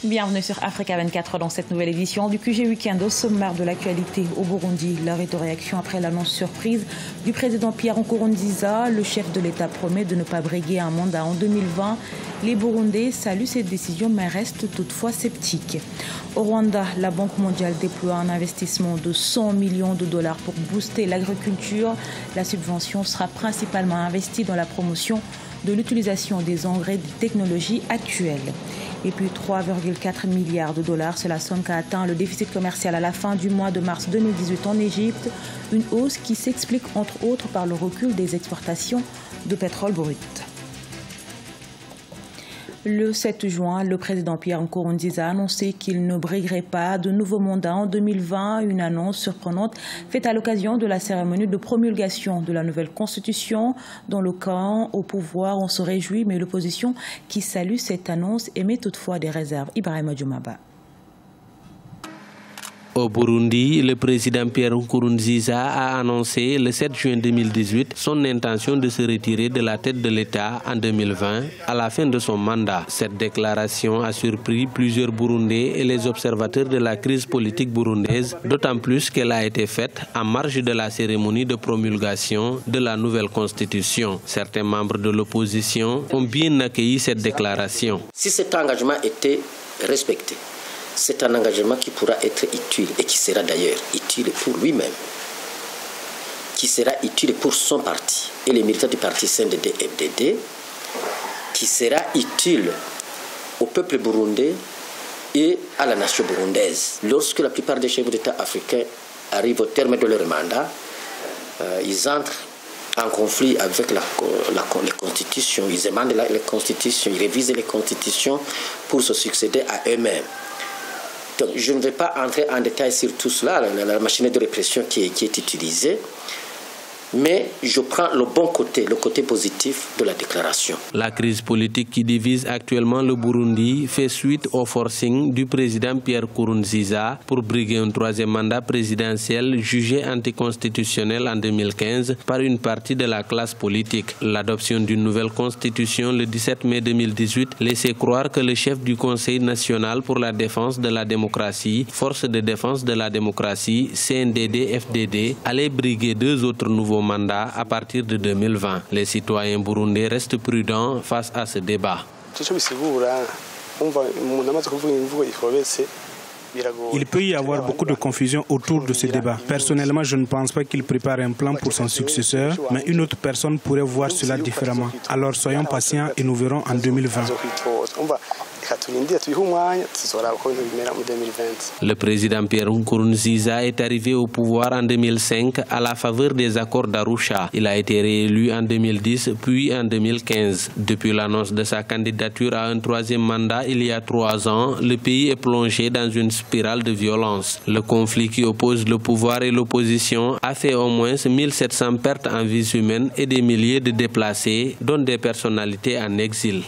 Bienvenue sur Africa 24 dans cette nouvelle édition du QG Week-end. Au sommaire de l'actualité au Burundi, l'arrêt de réaction après l'annonce surprise du président Pierre Nkurunziza. Le chef de l'État promet de ne pas briguer un mandat en 2020. Les Burundais saluent cette décision mais restent toutefois sceptiques. Au Rwanda, la Banque mondiale déploie un investissement de 100 millions de dollars pour booster l'agriculture. La subvention sera principalement investie dans la promotion de l'utilisation des engrais de technologie actuelle. Et puis 3,4 milliards de dollars, c'est la somme qu'a atteint le déficit commercial à la fin du mois de mars 2018 en Égypte. Une hausse qui s'explique entre autres par le recul des exportations de pétrole brut. Le 7 juin, le président Pierre Nkurunziza a annoncé qu'il ne briguerait pas de nouveau mandat en 2020, une annonce surprenante faite à l'occasion de la cérémonie de promulgation de la nouvelle constitution. Dans le camp au pouvoir, on se réjouit, mais l'opposition qui salue cette annonce émet toutefois des réserves. Ibrahima Djoumaba. Au Burundi, le président Pierre Nkurunziza a annoncé le 7 juin 2018 son intention de se retirer de la tête de l'État en 2020 à la fin de son mandat. Cette déclaration a surpris plusieurs Burundais et les observateurs de la crise politique burundaise, d'autant plus qu'elle a été faite en marge de la cérémonie de promulgation de la nouvelle constitution. Certains membres de l'opposition ont bien accueilli cette déclaration. Si cet engagement était respecté, c'est un engagement qui pourra être utile et qui sera d'ailleurs utile pour lui-même, qui sera utile pour son parti et les militants du parti CNDD-FDD, qui sera utile au peuple burundais et à la nation burundaise. Lorsque la plupart des chefs d'État africains arrivent au terme de leur mandat, ils entrent en conflit avec les constitutions, ils émandent les constitutions, ils révisent les constitutions pour se succéder à eux-mêmes. Donc, je ne vais pas entrer en détail sur tout cela, la machine de répression qui est utilisée, mais je prends le bon côté, le côté positif de la déclaration. La crise politique qui divise actuellement le Burundi fait suite au forcing du président Pierre Nkurunziza pour briguer un troisième mandat présidentiel jugé anticonstitutionnel en 2015 par une partie de la classe politique. L'adoption d'une nouvelle constitution le 17 mai 2018 laissait croire que le chef du Conseil national pour la défense de la démocratie, Force de défense de la démocratie, CNDD-FDD, allait briguer deux autres nouveaux mandat à partir de 2020. Les citoyens burundais restent prudents face à ce débat. Il peut y avoir beaucoup de confusion autour de ce débat. Personnellement, je ne pense pas qu'il prépare un plan pour son successeur, mais une autre personne pourrait voir cela différemment. Alors soyons patients et nous verrons en 2020. Le président Pierre Nkurunziza est arrivé au pouvoir en 2005 à la faveur des accords d'Arusha. Il a été réélu en 2010 puis en 2015. Depuis l'annonce de sa candidature à un troisième mandat il y a 3 ans, le pays est plongé dans une spirale de violence. Le conflit qui oppose le pouvoir et l'opposition a fait au moins 1700 pertes en vies humaines et des milliers de déplacés, dont des personnalités en exil.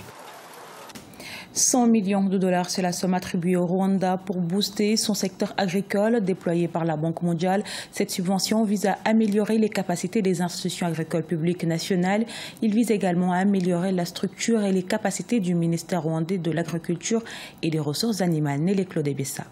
100 millions de dollars, c'est la somme attribuée au Rwanda pour booster son secteur agricole déployé par la Banque mondiale. Cette subvention vise à améliorer les capacités des institutions agricoles publiques nationales. Il vise également à améliorer la structure et les capacités du ministère rwandais de l'Agriculture et des Ressources animales. Nelly Claude Bessa.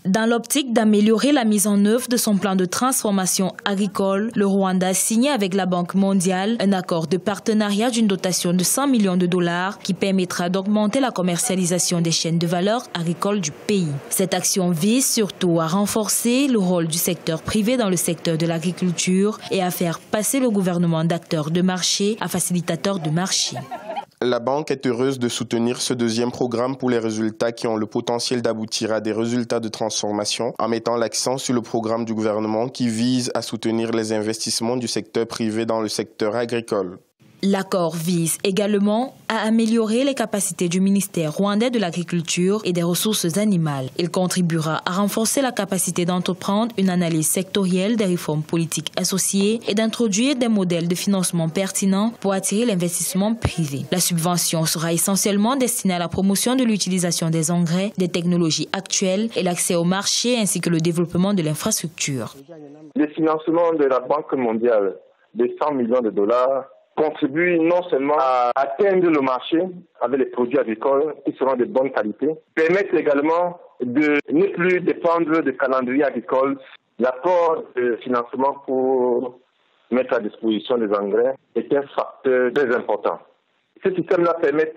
Dans l'optique d'améliorer la mise en œuvre de son plan de transformation agricole, le Rwanda a signé avec la Banque mondiale un accord de partenariat d'une dotation de 100 millions de dollars qui permettra d'augmenter la commercialisation des chaînes de valeur agricoles du pays. Cette action vise surtout à renforcer le rôle du secteur privé dans le secteur de l'agriculture et à faire passer le gouvernement d'acteur de marché à facilitateur de marché. La banque est heureuse de soutenir ce deuxième programme pour les résultats qui ont le potentiel d'aboutir à des résultats de transformation en mettant l'accent sur le programme du gouvernement qui vise à soutenir les investissements du secteur privé dans le secteur agricole. L'accord vise également à améliorer les capacités du ministère rwandais de l'Agriculture et des Ressources animales. Il contribuera à renforcer la capacité d'entreprendre une analyse sectorielle des réformes politiques associées et d'introduire des modèles de financement pertinents pour attirer l'investissement privé. La subvention sera essentiellement destinée à la promotion de l'utilisation des engrais, des technologies actuelles et l'accès au marché ainsi que le développement de l'infrastructure. Le financement de la Banque mondiale de 100 millions de dollars contribue non seulement à atteindre le marché avec les produits agricoles qui seront de bonne qualité, permettent également de ne plus dépendre du calendrier agricole. L'apport de financement pour mettre à disposition des engrais est un facteur très important. Ce système-là permet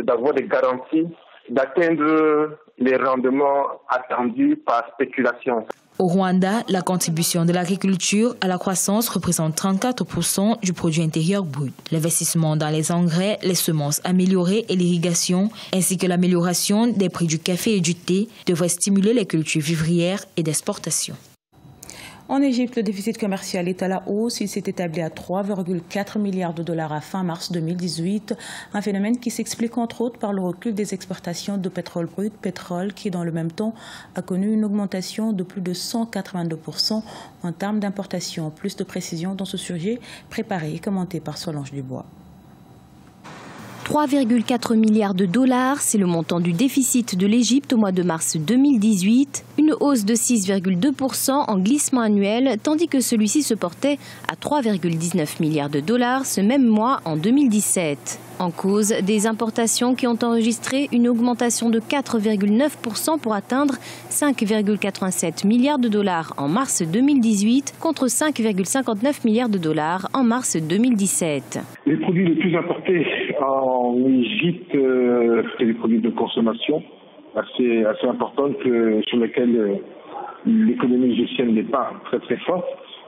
d'avoir des garanties d'atteindre les rendements attendus par spéculation. Au Rwanda, la contribution de l'agriculture à la croissance représente 34% du produit intérieur brut. L'investissement dans les engrais, les semences améliorées et l'irrigation, ainsi que l'amélioration des prix du café et du thé, devraient stimuler les cultures vivrières et d'exportation. En Égypte, le déficit commercial est à la hausse. Il s'est établi à 3,4 milliards de dollars à fin mars 2018. Un phénomène qui s'explique entre autres par le recul des exportations de pétrole brut, pétrole qui dans le même temps a connu une augmentation de plus de 182% en termes d'importation. Plus de précisions dans ce sujet préparé et commenté par Solange Dubois. 3,4 milliards de dollars, c'est le montant du déficit de l'Égypte au mois de mars 2018, une hausse de 6,2% en glissement annuel, tandis que celui-ci se portait à 3,19 milliards de dollars ce même mois en 2017. En cause, des importations qui ont enregistré une augmentation de 4,9% pour atteindre 5,87 milliards de dollars en mars 2018 contre 5,59 milliards de dollars en mars 2017. Les produits les plus importés en Égypte, c'est les produits de consommation assez importants sur lesquels l'économie égyptienne n'est pas très forte.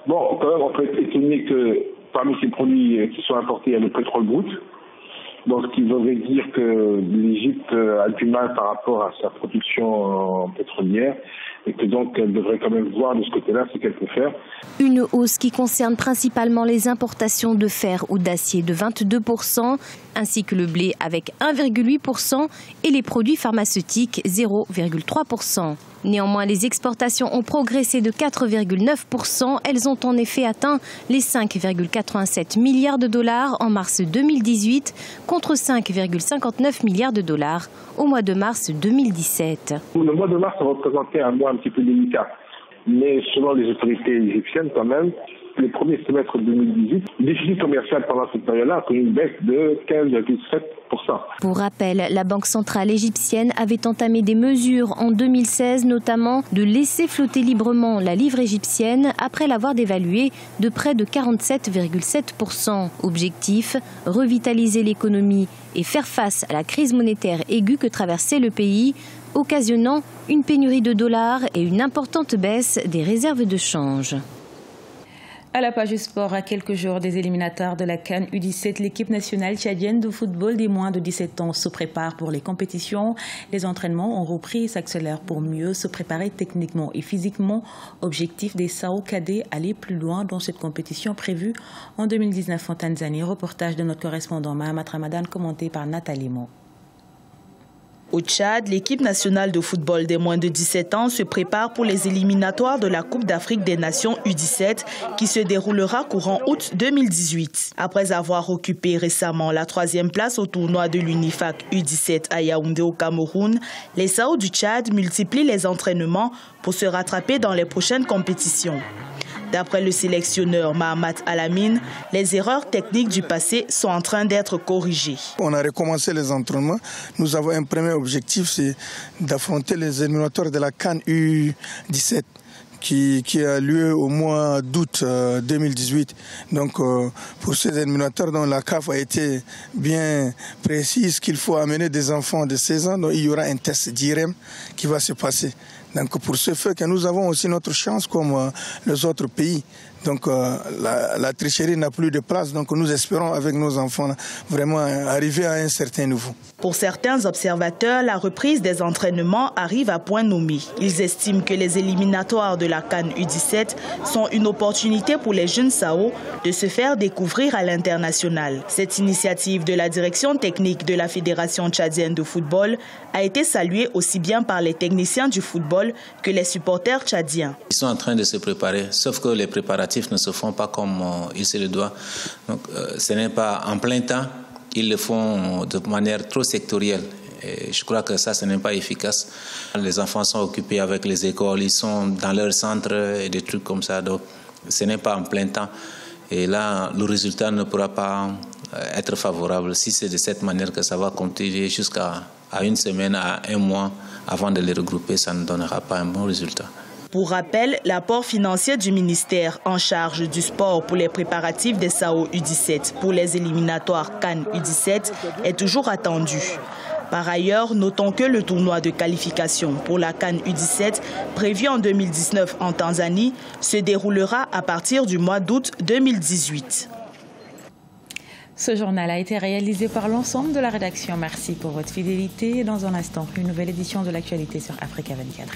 Bon, quand même, on peut être étonné que parmi ces produits qui sont importés, il y a le pétrole brut. Donc, ce qui voudrait dire que l'Égypte a du mal par rapport à sa production pétrolière et que donc elle devrait quand même voir de ce côté-là ce qu'elle peut faire. Une hausse qui concerne principalement les importations de fer ou d'acier de 22%, ainsi que le blé avec 1,8% et les produits pharmaceutiques 0,3%. Néanmoins, les exportations ont progressé de 4,9%. Elles ont en effet atteint les 5,87 milliards de dollars en mars 2018 contre 5,59 milliards de dollars au mois de mars 2017. Le mois de mars a représenté un mois un petit peu délicat. Mais selon les autorités égyptiennes quand même, les premiers semestres 2018, le déficit commercial pendant cette période-là a connu une baisse de 15,7%. Pour rappel, la Banque centrale égyptienne avait entamé des mesures en 2016, notamment de laisser flotter librement la livre égyptienne après l'avoir dévaluée de près de 47,7%. Objectif, revitaliser l'économie et faire face à la crise monétaire aiguë que traversait le pays, occasionnant une pénurie de dollars et une importante baisse des réserves de change. À la page du sport, à quelques jours des éliminatoires de la CAN U17, l'équipe nationale tchadienne de football des moins de 17 ans se prépare pour les compétitions. Les entraînements ont repris et s'accélèrent pour mieux se préparer techniquement et physiquement. Objectif des SAO cadets, aller plus loin dans cette compétition prévue en 2019 en Tanzanie. Reportage de notre correspondant Mahamat Ramadan commenté par Nathalie Mo. Au Tchad, l'équipe nationale de football des moins de 17 ans se prépare pour les éliminatoires de la Coupe d'Afrique des Nations U17 qui se déroulera courant août 2018. Après avoir occupé récemment la 3e place au tournoi de l'Unifac U17 à Yaoundé au Cameroun, les SAO du Tchad multiplient les entraînements pour se rattraper dans les prochaines compétitions. D'après le sélectionneur Mahamat Alamine, les erreurs techniques du passé sont en train d'être corrigées. On a recommencé les entraînements. Nous avons un premier objectif, c'est d'affronter les éliminatoires de la CAN U17 qui a lieu au mois d'août 2018. Donc pour ces éliminatoires, dont la CAF a été bien précise qu'il faut amener des enfants de 16 ans. Donc il y aura un test d'IREM qui va se passer. Donc pour ce fait que nous avons aussi notre chance comme les autres pays. Donc la tricherie n'a plus de place. Donc nous espérons avec nos enfants vraiment arriver à un certain niveau. Pour certains observateurs, la reprise des entraînements arrive à point nommé. Ils estiment que les éliminatoires de la CAN U17 sont une opportunité pour les jeunes SAO de se faire découvrir à l'international. Cette initiative de la direction technique de la Fédération tchadienne de football a été saluée aussi bien par les techniciens du football que les supporters tchadiens. Ils sont en train de se préparer, sauf que les préparatifs ne se font pas comme il se le doit. Donc, ce n'est pas en plein temps, ils le font de manière trop sectorielle. Et je crois que ça, ce n'est pas efficace. Les enfants sont occupés avec les écoles, ils sont dans leur centre et des trucs comme ça. Donc, ce n'est pas en plein temps. Et là, le résultat ne pourra pas être favorable si c'est de cette manière que ça va continuer jusqu'à une semaine, à un mois avant de les regrouper. Ça ne donnera pas un bon résultat. Pour rappel, l'apport financier du ministère en charge du sport pour les préparatifs des SAO U17 pour les éliminatoires CAN U17 est toujours attendu. Par ailleurs, notons que le tournoi de qualification pour la CAN U17, prévu en 2019 en Tanzanie, se déroulera à partir du mois d'août 2018. Ce journal a été réalisé par l'ensemble de la rédaction. Merci pour votre fidélité. Dans un instant, une nouvelle édition de l'actualité sur Africa 24.